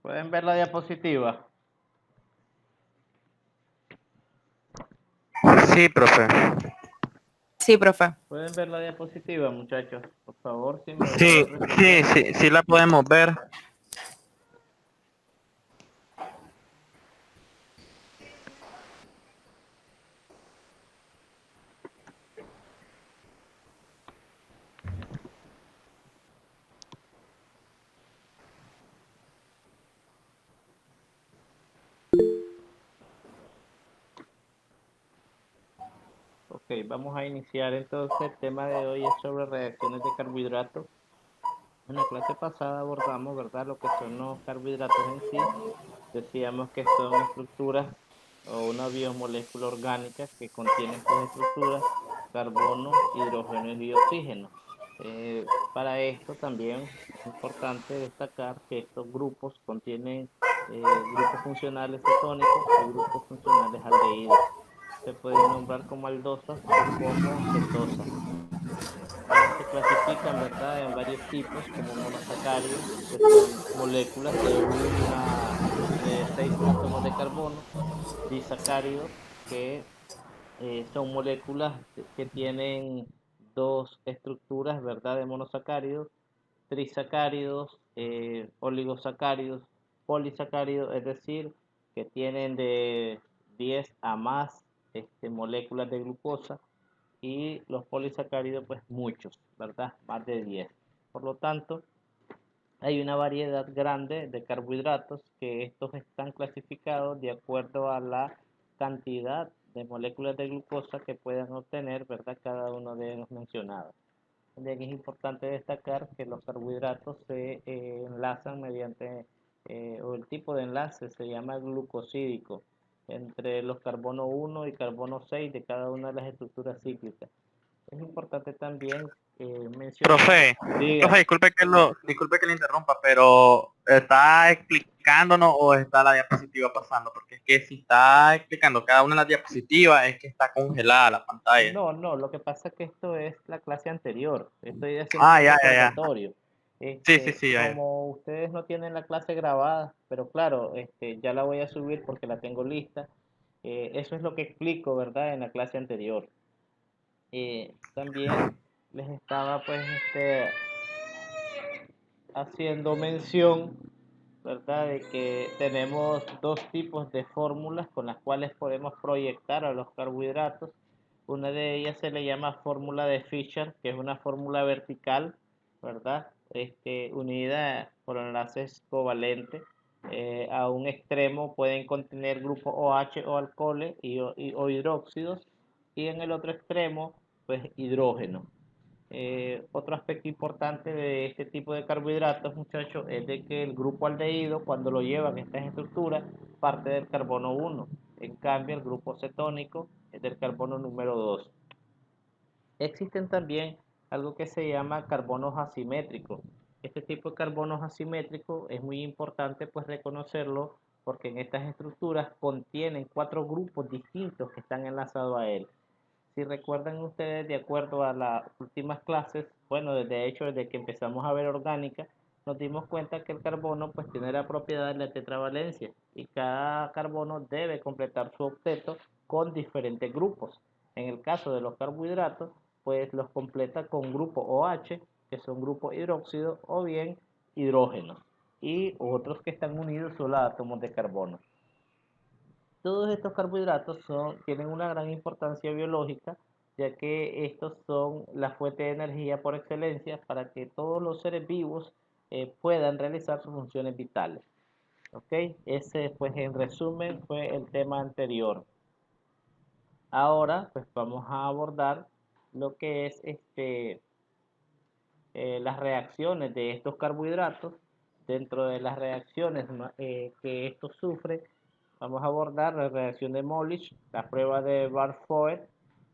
¿Pueden ver la diapositiva? Sí, profe. Sí, profe. ¿Pueden ver la diapositiva, muchachos? Por favor, si me Sí, pueden responder. sí la podemos ver. Ok, vamos a iniciar entonces. El tema de hoy es sobre reacciones de carbohidratos. En la clase pasada abordamos, ¿verdad?, lo que son los carbohidratos en sí. Decíamos que son estructuras o una biomolécula orgánica que contienen pues estructuras, carbono, hidrógeno y oxígeno. Para esto también es importante destacar que estos grupos contienen grupos funcionales cetónicos y grupos funcionales aldehídos. Se pueden nombrar como aldosas o como cetosas. Se clasifican, ¿verdad?, en varios tipos como monosacáridos, que son moléculas de 6 átomos de carbono, disacáridos, que son moléculas que tienen dos estructuras, ¿verdad?, de monosacáridos, trisacáridos, oligosacáridos, polisacáridos, es decir, que tienen de 10 a más moléculas de glucosa, y los polisacáridos pues muchos, ¿verdad? Más de 10. Por lo tanto, hay una variedad grande de carbohidratos que estos están clasificados de acuerdo a la cantidad de moléculas de glucosa que puedan obtener, ¿verdad?, cada uno de los mencionados. También es importante destacar que los carbohidratos se enlazan mediante, o el tipo de enlace se llama glucosídico, entre los carbono 1 y carbono 6 de cada una de las estructuras cíclicas. Es importante también mencionar, Profe, diga, disculpe que le interrumpa, pero ¿está explicándonos o está la diapositiva pasando? Porque es que si está explicando cada una de las diapositivas es que está congelada la pantalla. no, lo que pasa es que esto es la clase anterior, estoy haciendo Ah, un ya. recordatorio. Sí, ya. Como ustedes no tienen la clase grabada, pero claro, ya la voy a subir porque la tengo lista. Eso es lo que explico, ¿verdad?, en la clase anterior. También les estaba pues haciendo mención, ¿verdad?, de que tenemos dos tipos de fórmulas con las cuales podemos proyectar a los carbohidratos. Una de ellas se le llama fórmula de Fischer, que es una fórmula vertical, ¿verdad?, unida por enlaces covalentes. A un extremo pueden contener grupos OH o alcoholes o hidróxidos, y en el otro extremo, pues hidrógeno. Otro aspecto importante de este tipo de carbohidratos, muchachos, es de que el grupo aldehído, cuando lo llevan estas estructuras, parte del carbono 1. En cambio, el grupo cetónico es del carbono número 2. Existen también algo que se llama carbonos asimétricos. Este tipo de carbonos asimétricos es muy importante pues reconocerlo, porque en estas estructuras contienen 4 grupos distintos que están enlazados a él. Si recuerdan ustedes, de acuerdo a las últimas clases, bueno, de hecho, desde que empezamos a ver orgánica, nos dimos cuenta que el carbono pues tiene la propiedad de la tetravalencia, y cada carbono debe completar su octeto con diferentes grupos. En el caso de los carbohidratos, pues los completa con grupo OH, que son grupos hidróxidos, o bien hidrógenos, y otros que están unidos solo a átomos de carbono. Todos estos carbohidratos tienen una gran importancia biológica, ya que estos son la fuente de energía por excelencia para que todos los seres vivos puedan realizar sus funciones vitales. ¿Ok? Ese, pues, en resumen, fue el tema anterior. Ahora, pues, vamos a abordar lo que es las reacciones de estos carbohidratos. Dentro de las reacciones que estos sufren, vamos a abordar la reacción de Molich, la prueba de Barfoed,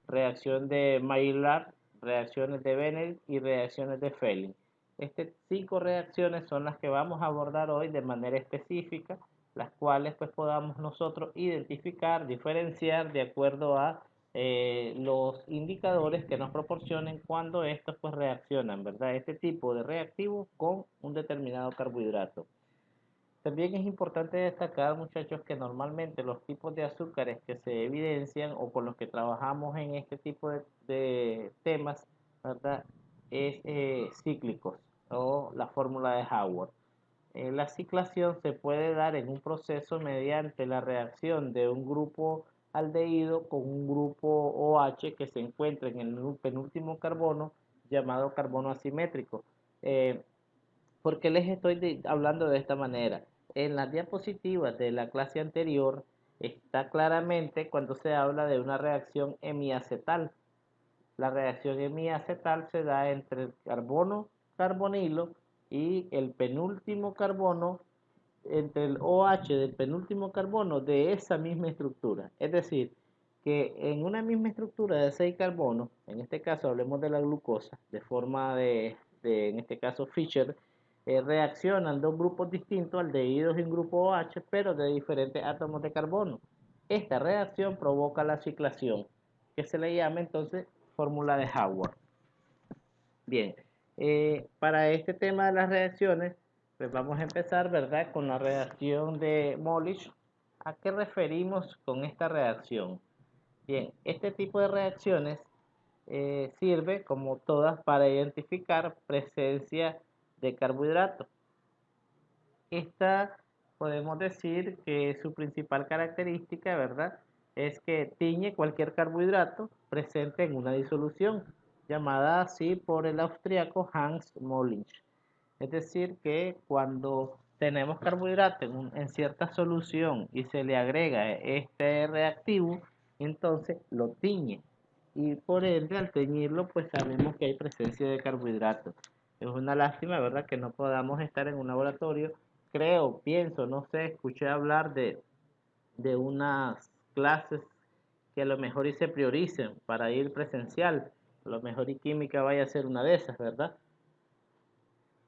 reacción de Maillard, reacciones de Benedict y reacciones de Fehling. Estas 5 reacciones son las que vamos a abordar hoy de manera específica, las cuales pues podamos nosotros identificar, diferenciar de acuerdo a los indicadores que nos proporcionen cuando estos pues reaccionan, ¿verdad?, este tipo de reactivo con un determinado carbohidrato. También es importante destacar, muchachos, que normalmente los tipos de azúcares que se evidencian o con los que trabajamos en este tipo de temas, ¿verdad? Es cíclicos o la fórmula de Howard. La ciclación se puede dar en un proceso mediante la reacción de un grupo aldehído con un grupo OH que se encuentra en el penúltimo carbono llamado carbono asimétrico. Eh, ¿Por qué les estoy hablando de esta manera? En las diapositivas de la clase anterior está claramente cuando se habla de una reacción hemiacetal. La reacción hemiacetal se da entre el carbono carbonilo y el penúltimo carbono, entre el OH del penúltimo carbono de esa misma estructura. Es decir, que en una misma estructura de 6 carbonos, en este caso hablemos de la glucosa, de forma en este caso Fischer, reaccionan dos grupos distintos, aldehídos y un grupo OH, pero de diferentes átomos de carbono. Esta reacción provoca la ciclación, que se le llama entonces fórmula de Howard. Bien, para este tema de las reacciones, pues vamos a empezar, ¿verdad? Con la reacción de Molich. ¿A qué referimos con esta reacción? Bien, este tipo de reacciones sirve, como todas, para identificar presencia de carbohidratos. Esta podemos decir que su principal característica, ¿verdad? Es que tiñe cualquier carbohidrato presente en una disolución, llamada así por el austriaco Hans Mollich. Es decir, que cuando tenemos carbohidrato en cierta solución y se le agrega este reactivo, entonces lo tiñe. Y por ende, al teñirlo, pues sabemos que hay presencia de carbohidratos. Es una lástima, ¿verdad?, que no podamos estar en un laboratorio. Creo, pienso, no sé, escuché hablar de unas clases que a lo mejor y se prioricen para ir presencial. A lo mejor y química vaya a ser una de esas, ¿verdad?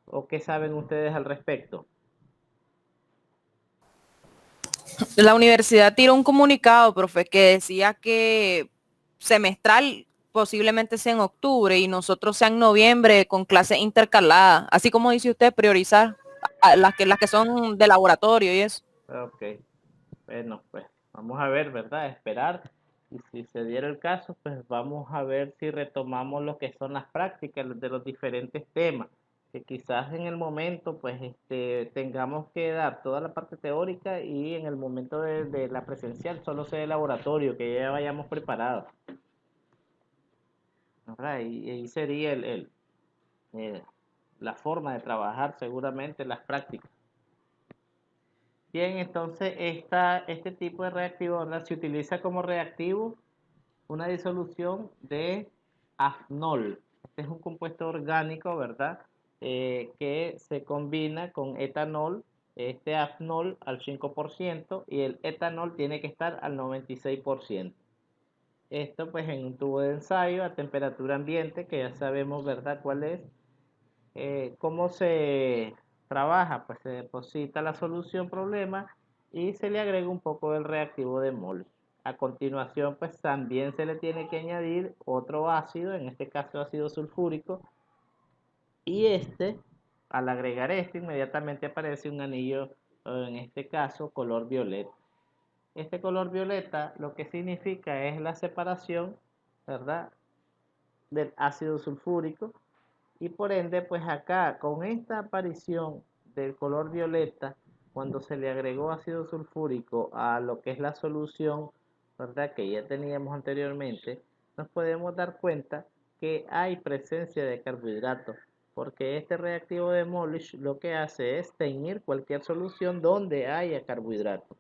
¿O qué saben ustedes al respecto? La universidad tiró un comunicado, profe, que decía que semestral posiblemente sea en octubre y nosotros sea en noviembre con clases intercaladas. Así como dice usted, priorizar a las que son de laboratorio y eso. Ok, bueno, pues vamos a ver, ¿verdad? Esperar. Y si se diera el caso, pues vamos a ver si retomamos lo que son las prácticas de los diferentes temas. Que quizás en el momento, pues, tengamos que dar toda la parte teórica y en el momento de la presencial solo sea el laboratorio, que ya vayamos preparados, ¿verdad? Y ahí sería eh, la forma de trabajar seguramente las prácticas. Bien, entonces este tipo de reactivo, ¿verdad?, se utiliza como reactivo una disolución de afnol. Este es un compuesto orgánico, ¿verdad?, que se combina con etanol, este afnol al 5% y el etanol tiene que estar al 96%. Esto pues en un tubo de ensayo a temperatura ambiente, que ya sabemos, ¿verdad?, cuál es. ¿Cómo se trabaja? Pues se deposita la solución problema y se le agrega un poco del reactivo de mol. A continuación, pues también se le tiene que añadir otro ácido, en este caso ácido sulfúrico, y al agregar inmediatamente aparece un anillo, en este caso color violeta. Este color violeta lo que significa es la separación, ¿verdad?, del ácido sulfúrico, y por ende, pues acá, con esta aparición del color violeta, cuando se le agregó ácido sulfúrico a lo que es la solución, ¿verdad?, que ya teníamos anteriormente, nos podemos dar cuenta que hay presencia de carbohidratos, porque este reactivo de Molich lo que hace es teñir cualquier solución donde haya carbohidratos.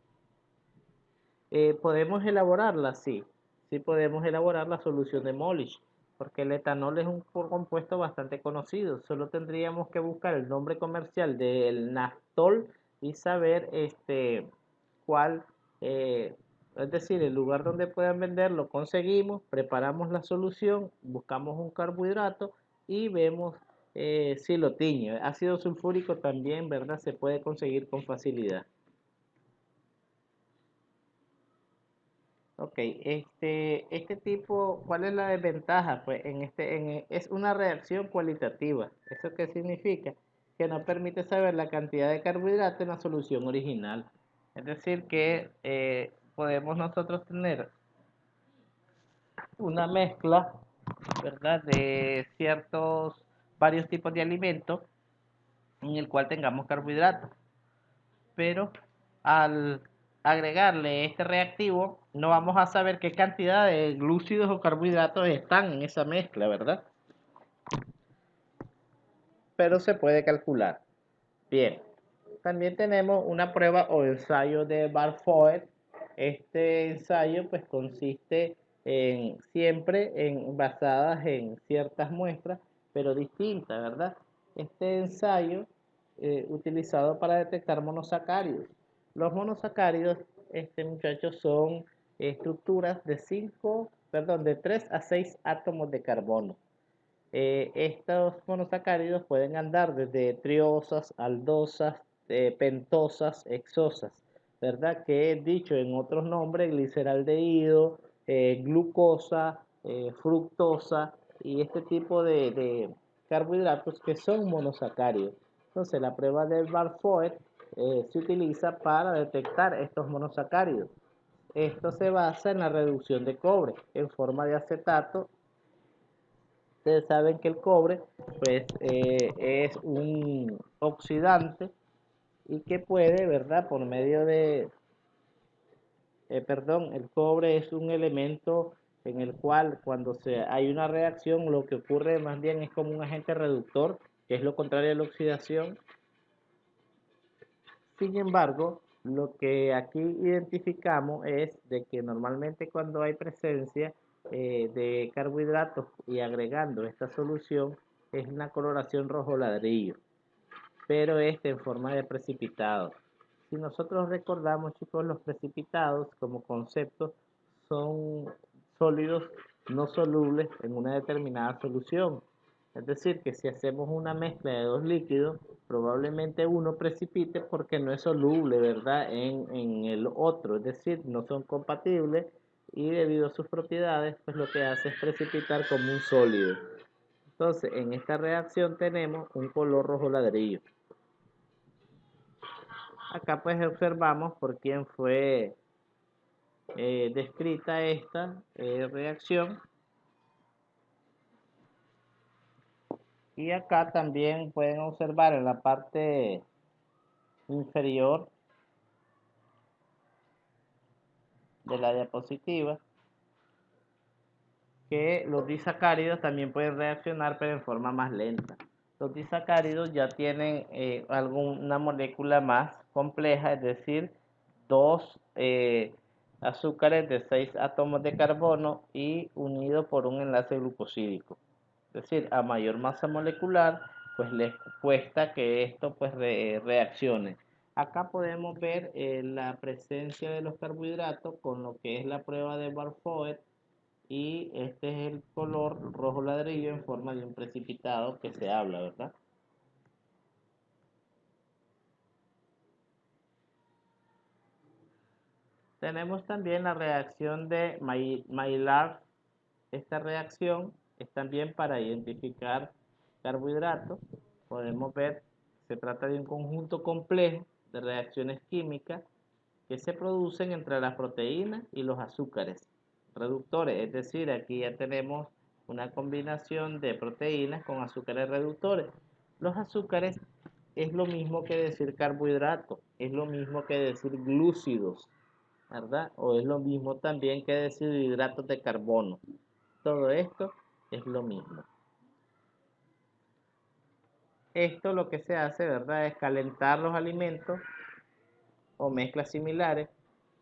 ¿Podemos elaborarla? Sí, sí podemos elaborar la solución de Molich, porque el etanol es un compuesto bastante conocido. Solo tendríamos que buscar el nombre comercial del naftol y saber cuál, es decir, el lugar donde puedan venderlo. Conseguimos, preparamos la solución, buscamos un carbohidrato y vemos si lo tiñe. Ácido sulfúrico también, ¿verdad? Se puede conseguir con facilidad. Ok, este tipo, ¿cuál es la desventaja? Pues es una reacción cualitativa. ¿Eso qué significa? que no permite saber la cantidad de carbohidrato en la solución original. Es decir, que podemos nosotros tener una mezcla, ¿verdad?, de varios tipos de alimentos en el cual tengamos carbohidratos, pero al agregarle este reactivo no vamos a saber qué cantidad de glúcidos o carbohidratos están en esa mezcla, ¿verdad? Pero se puede calcular. Bien, también tenemos una prueba o ensayo de Barfoed. Este ensayo pues consiste basadas en ciertas muestras, pero distintas, ¿verdad? Este ensayo utilizado para detectar monosacáridos. Los monosacáridos, muchachos, son estructuras de 3 a 6 átomos de carbono. Estos monosacáridos pueden andar desde triosas, aldosas, pentosas, hexosas, ¿verdad? Que dicho en otros nombres, gliceraldehído, glucosa, fructosa y este tipo de carbohidratos que son monosacáridos. Entonces, la prueba de Barfoed se utiliza para detectar estos monosacáridos. Esto se basa en la reducción de cobre en forma de acetato. Ustedes saben que el cobre pues es un oxidante y que puede, ¿verdad? Por medio de, el cobre es un elemento en el cual cuando hay una reacción lo que ocurre más bien es como un agente reductor, que es lo contrario a la oxidación. Sin embargo, lo que aquí identificamos es de que normalmente cuando hay presencia de carbohidratos y agregando esta solución es una coloración rojo ladrillo, pero en forma de precipitado. Si nosotros recordamos, chicos, los precipitados como concepto son sólidos no solubles en una determinada solución. Es decir, que si hacemos una mezcla de dos líquidos, probablemente uno precipite porque no es soluble, ¿verdad?, en el otro. Es decir, no son compatibles y debido a sus propiedades, pues lo que hace es precipitar como un sólido. Entonces, en esta reacción tenemos un color rojo ladrillo. Acá pues observamos por quién fue descrita esta reacción. Y acá también pueden observar en la parte inferior de la diapositiva que los disacáridos también pueden reaccionar pero en forma más lenta. Los disacáridos ya tienen alguna molécula más compleja, es decir, dos azúcares de 6 átomos de carbono y unidos por un enlace glucosídico. Es decir, a mayor masa molecular, pues les cuesta que esto pues reaccione. Acá podemos ver la presencia de los carbohidratos con lo que es la prueba de Barfoed y este es el color rojo ladrillo en forma de un precipitado que se habla, ¿verdad? Tenemos también la reacción de Maillard. Esta reacción es también para identificar carbohidratos. Podemos ver, se trata de un conjunto complejo de reacciones químicas que se producen entre las proteínas y los azúcares reductores. Es decir, aquí ya tenemos una combinación de proteínas con azúcares reductores. Los azúcares es lo mismo que decir carbohidratos, es lo mismo que decir glúcidos, ¿verdad? O es lo mismo también que decir hidratos de carbono. Todo esto es lo mismo. Esto lo que se hace, ¿verdad?, es calentar los alimentos o mezclas similares,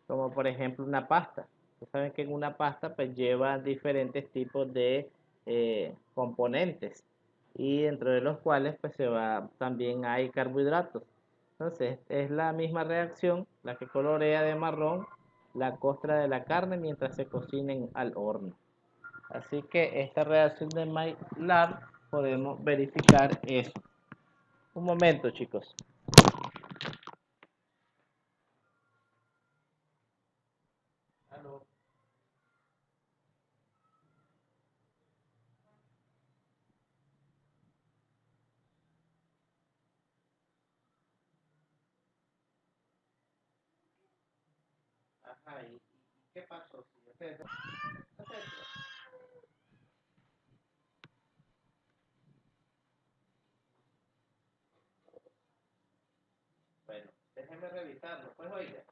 como por ejemplo una pasta. Ustedes saben que en una pasta pues lleva diferentes tipos de componentes y dentro de los cuales pues también hay carbohidratos. Entonces es la misma reacción la que colorea de marrón la costra de la carne mientras se cocinen al horno. Así que esta reacción de Maillard podemos verificar eso. Un momento, chicos. Aló. Ay, ¿qué pasó? Sí, acepto. Bueno, déjeme revisarlo. Pues oiga.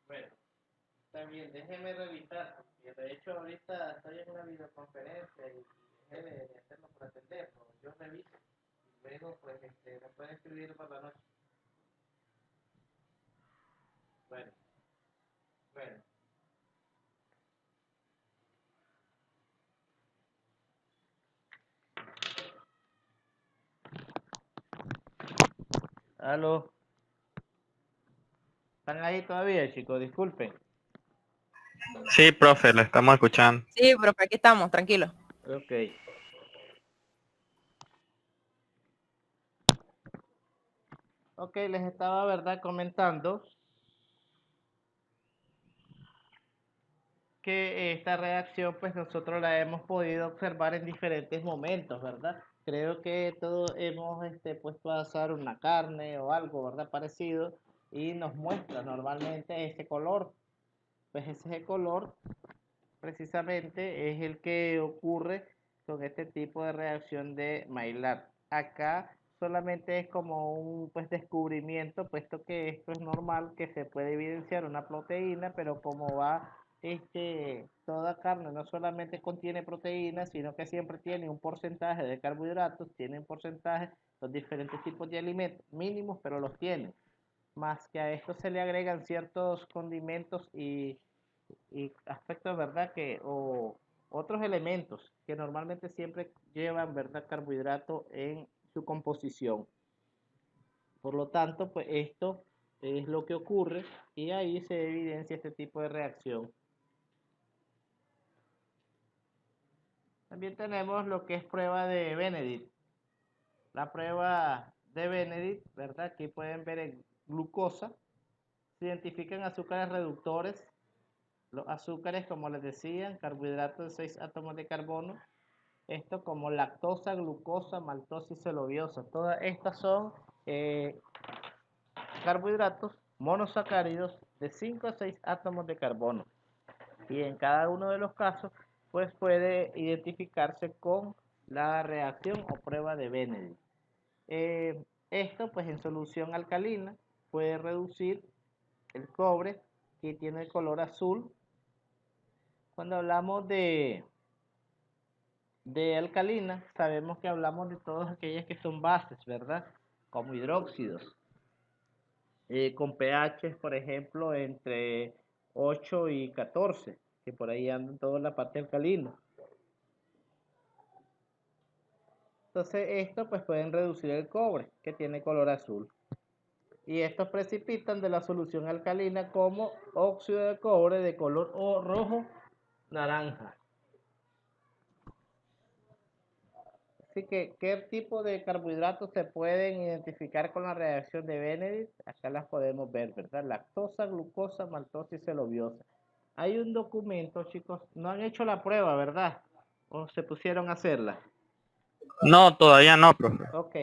Bueno, está bien, déjeme revisar. Porque de hecho, ahorita estoy en una videoconferencia y dejé de hacerlo por atenderlo. Yo reviso. Y luego, pues, me puede escribir por la noche. Bueno, bueno. Aló. ¿Están ahí todavía, chicos? Disculpen. Sí, profe, lo estamos escuchando. Sí, profe, aquí estamos, tranquilo. Ok. Ok, les estaba, ¿verdad?, comentando que esta reacción, pues nosotros la hemos podido observar en diferentes momentos, ¿verdad? Creo que todos hemos puesto a asar una carne o algo, ¿verdad? Parecido y nos muestra normalmente ese color. Pues ese color precisamente es el que ocurre con este tipo de reacción de Maillard. Acá solamente es como un pues descubrimiento, puesto que esto es normal que se puede evidenciar una proteína, pero como va toda carne no solamente contiene proteínas, sino que siempre tiene un porcentaje de carbohidratos, tiene un porcentaje, los diferentes tipos de alimentos mínimos, pero los tiene. Más que a esto se le agregan ciertos condimentos y aspectos, ¿verdad? O otros elementos que normalmente siempre llevan, ¿verdad?, carbohidrato en su composición. Por lo tanto, pues esto es lo que ocurre y ahí se evidencia este tipo de reacción. También tenemos lo que es prueba de Benedict. La prueba de Benedict, ¿verdad? Aquí pueden ver en glucosa. Se identifican azúcares reductores. Los azúcares, como les decía, carbohidratos de 6 átomos de carbono. Esto como lactosa, glucosa, maltosa y celuliosa. Todas estas son carbohidratos monosacáridos de 5 a 6 átomos de carbono. Y en cada uno de los casos, pues puede identificarse con la reacción o prueba de Benedict. Esto, pues en solución alcalina, puede reducir el cobre que tiene el color azul. Cuando hablamos de alcalina, sabemos que hablamos de todas aquellas que son bases, ¿verdad? Como hidróxidos, con pH, por ejemplo, entre 8 y 14, que por ahí andan toda la parte alcalina. Entonces, esto pues pueden reducir el cobre, que tiene color azul. Y estos precipitan de la solución alcalina como óxido de cobre de color rojo naranja. Así que, ¿qué tipo de carbohidratos se pueden identificar con la reacción de Benedict? Acá las podemos ver, ¿verdad? Lactosa, glucosa, maltosa y celuliosa. Hay un documento, chicos, no han hecho la prueba, ¿verdad? ¿O se pusieron a hacerla? No, todavía no, profe. Ok,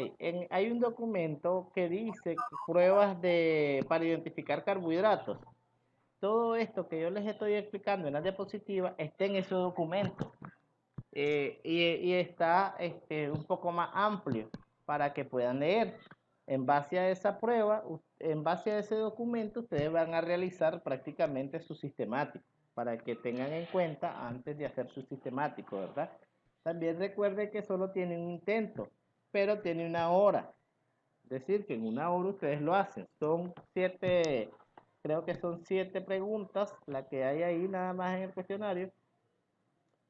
hay un documento que dice que pruebas para identificar carbohidratos. Todo esto que yo les estoy explicando en la diapositiva está en ese documento. Y está un poco más amplio para que puedan leer. En base a esa prueba, en base a ese documento, ustedes van a realizar prácticamente su sistemático para que tengan en cuenta antes de hacer su sistemático, ¿verdad? También recuerden que solo tiene un intento, pero tiene una hora. Es decir, que en una hora ustedes lo hacen. Son 7, creo que son 7 preguntas, la que hay ahí nada más en el cuestionario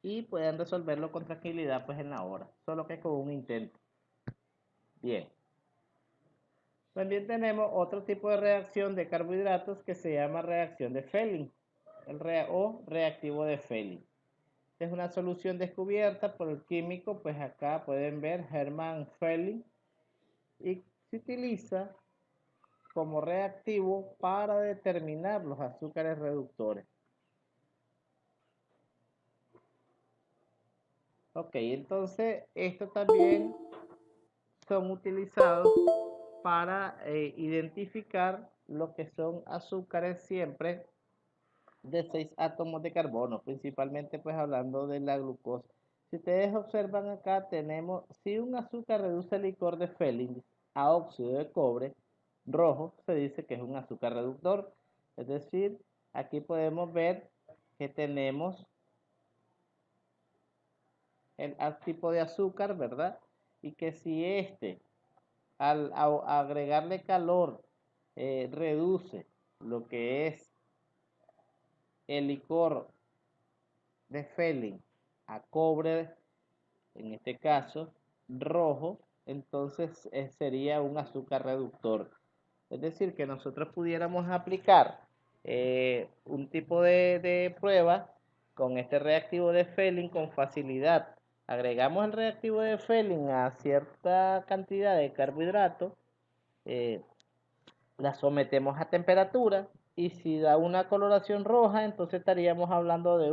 y pueden resolverlo con tranquilidad pues en la hora, solo que con un intento. Bien. También tenemos otro tipo de reacción de carbohidratos que se llama reacción de Fehling o reactivo de Fehling. Es una solución descubierta por el químico, pues acá pueden ver Hermann Fehling, y se utiliza como reactivo para determinar los azúcares reductores. Ok, entonces esto también son utilizados para identificar lo que son azúcares siempre de 6 átomos de carbono, principalmente pues hablando de la glucosa. Si ustedes observan acá tenemos, si un azúcar reduce el licor de Fehling a óxido de cobre rojo, se dice que es un azúcar reductor. Es decir, aquí podemos ver que tenemos el tipo de azúcar, ¿verdad? Y que si al agregarle calor reduce lo que es el licor de Fehling a cobre, en este caso rojo, entonces sería un azúcar reductor. Es decir, que nosotros pudiéramos aplicar un tipo de prueba con este reactivo de Fehling con facilidad. Agregamos el reactivo de Fehling a cierta cantidad de carbohidratos, la sometemos a temperatura y si da una coloración roja, entonces estaríamos hablando de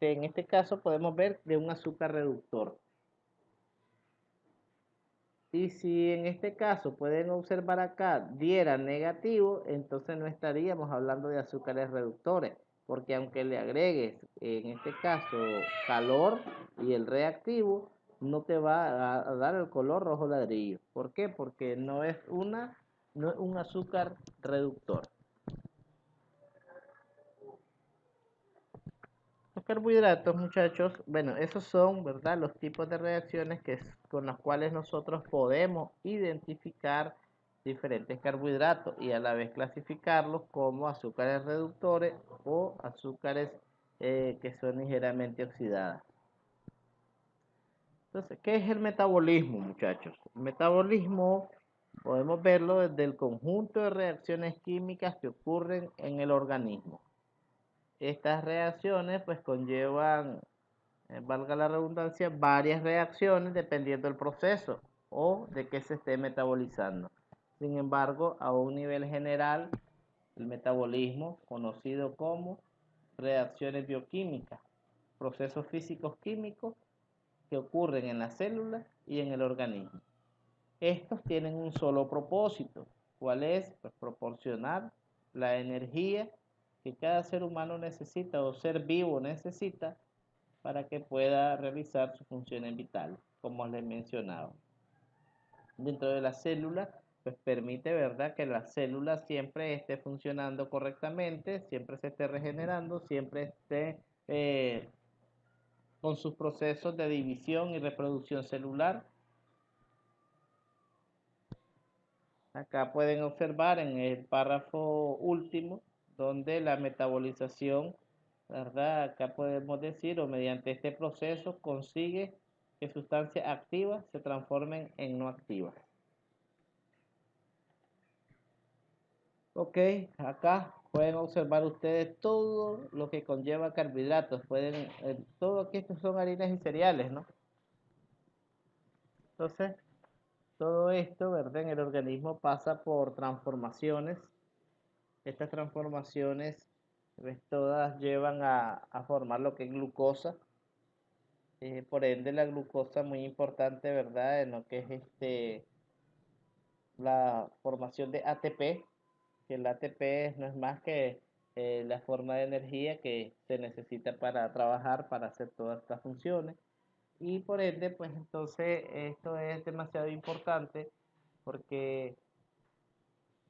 en este caso podemos ver de un azúcar reductor. Y si en este caso pueden observar acá diera negativo, entonces no estaríamos hablando de azúcares reductores, porque aunque le agregues en este caso calor y el reactivo, no te va a dar el color rojo ladrillo. ¿Por qué? Porque no es un azúcar reductor. Los carbohidratos, muchachos, bueno, esos son, ¿verdad?, los tipos de reacciones con las cuales nosotros podemos identificar diferentes carbohidratos y a la vez clasificarlos como azúcares reductores o azúcares que son ligeramente oxidadas. Entonces, ¿qué es el metabolismo, muchachos? El metabolismo podemos verlo desde el conjunto de reacciones químicas que ocurren en el organismo. Estas reacciones pues conllevan, valga la redundancia, varias reacciones dependiendo del proceso o de qué se esté metabolizando. Sin embargo, a un nivel general, el metabolismo, conocido como reacciones bioquímicas, procesos físicos químicos que ocurren en las células y en el organismo. Estos tienen un solo propósito, ¿cuál es? Pues proporcionar la energía que cada ser humano necesita o ser vivo necesita para que pueda realizar sus funciones vitales, como les mencionaba. Dentro de la célula, pues permite, ¿verdad?, que la célula siempre esté funcionando correctamente, siempre se esté regenerando, siempre esté con sus procesos de división y reproducción celular. Acá pueden observar en el párrafo último, donde la metabolización, ¿verdad? Acá podemos decir, o mediante este proceso consigue que sustancias activas se transformen en no activas. Ok, acá pueden observar ustedes todo lo que conlleva carbohidratos. Todo aquí estos son harinas y cereales, ¿no? Entonces, todo esto, ¿verdad? En el organismo pasa por transformaciones. Estas transformaciones, pues, todas llevan a formar lo que es glucosa. Por ende, la glucosa muy importante, ¿verdad? En lo que es la formación de ATP, que el ATP no es más que la forma de energía que se necesita para trabajar, para hacer todas estas funciones. Y por ende, pues entonces esto es demasiado importante porque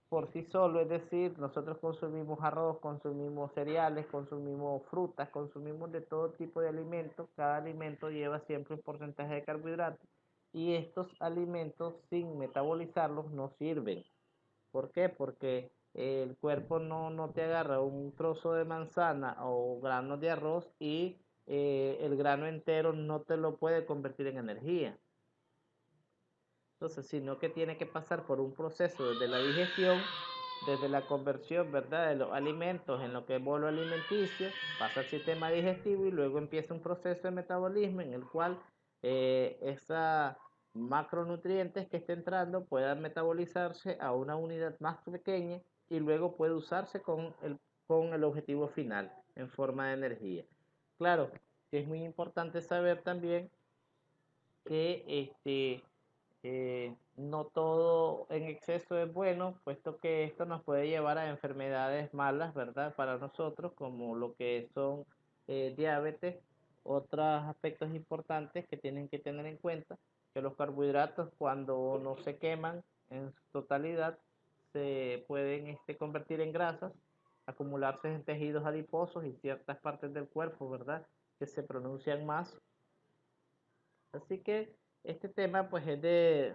por sí solo, es decir, nosotros consumimos arroz, consumimos cereales, consumimos frutas, consumimos de todo tipo de alimentos, cada alimento lleva siempre un porcentaje de carbohidratos y estos alimentos sin metabolizarlos no sirven. ¿Por qué? Porque el cuerpo no te agarra un trozo de manzana o granos de arroz y el grano entero no te lo puede convertir en energía. Entonces, sino que tiene que pasar por un proceso desde la digestión, desde la conversión, ¿verdad?, de los alimentos en lo que es bolo alimenticio, pasa al sistema digestivo y luego empieza un proceso de metabolismo en el cual esa macronutrientes que esté entrando puedan metabolizarse a una unidad más pequeña y luego puede usarse con el objetivo final en forma de energía. Claro, que es muy importante saber también que no todo en exceso es bueno, puesto que esto nos puede llevar a enfermedades malas, ¿verdad? Para nosotros, como lo que son diabetes, otros aspectos importantes que tienen que tener en cuenta, que los carbohidratos cuando no se queman en su totalidad, se pueden convertir en grasas, acumularse en tejidos adiposos y ciertas partes del cuerpo, ¿verdad? Que se pronuncian más. Así que este tema pues es de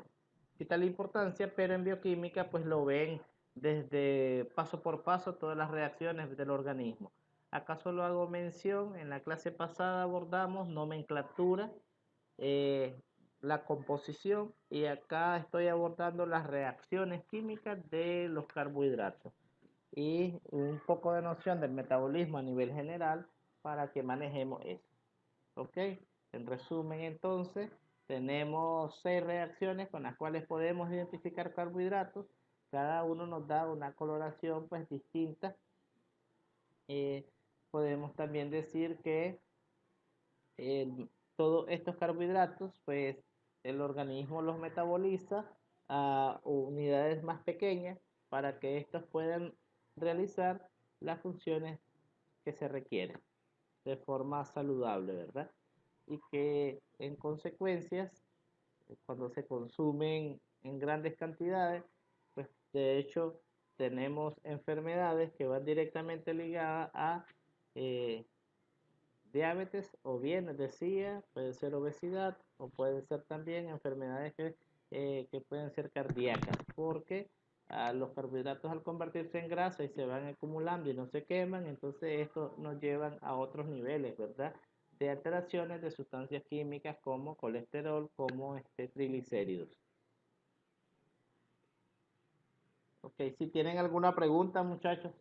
vital importancia, pero en bioquímica pues lo ven desde paso por paso todas las reacciones del organismo. Acá solo hago mención, en la clase pasada abordamos nomenclatura, la composición, y acá estoy abordando las reacciones químicas de los carbohidratos y un poco de noción del metabolismo a nivel general para que manejemos eso. ¿Ok? En resumen, entonces, tenemos 6 reacciones con las cuales podemos identificar carbohidratos. Cada uno nos da una coloración pues distinta. Podemos también decir que todos estos carbohidratos, pues el organismo los metaboliza a unidades más pequeñas para que estos puedan realizar las funciones que se requieren de forma saludable, ¿verdad? Y que en consecuencias, cuando se consumen en grandes cantidades, pues de hecho tenemos enfermedades que van directamente ligadas a diabetes, o bien decía, puede ser obesidad, o pueden ser también enfermedades que pueden ser cardíacas, porque los carbohidratos al convertirse en grasa y se van acumulando y no se queman, entonces esto nos llevan a otros niveles, ¿verdad? De alteraciones de sustancias químicas como colesterol, como triglicéridos. Ok, si tienen alguna pregunta, muchachos.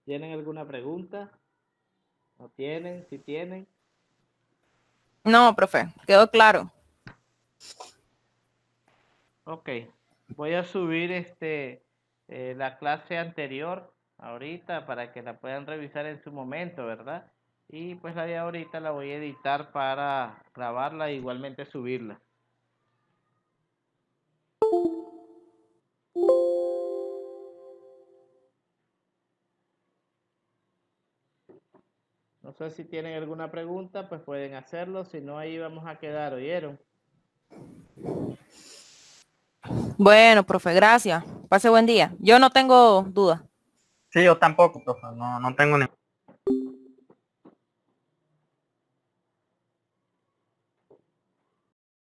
¿Tienen alguna pregunta? ¿No tienen? ¿Sí tienen? No, profe, quedó claro. Ok, voy a subir la clase anterior ahorita para que la puedan revisar en su momento, ¿verdad? Y pues la de ahorita la voy a editar para grabarla e igualmente subirla. No sé si tienen alguna pregunta, pues pueden hacerlo, si no ahí vamos a quedar, ¿oyeron? Bueno, profe, gracias. Pase buen día. Yo no tengo duda. Sí, yo tampoco, profe, no tengo ni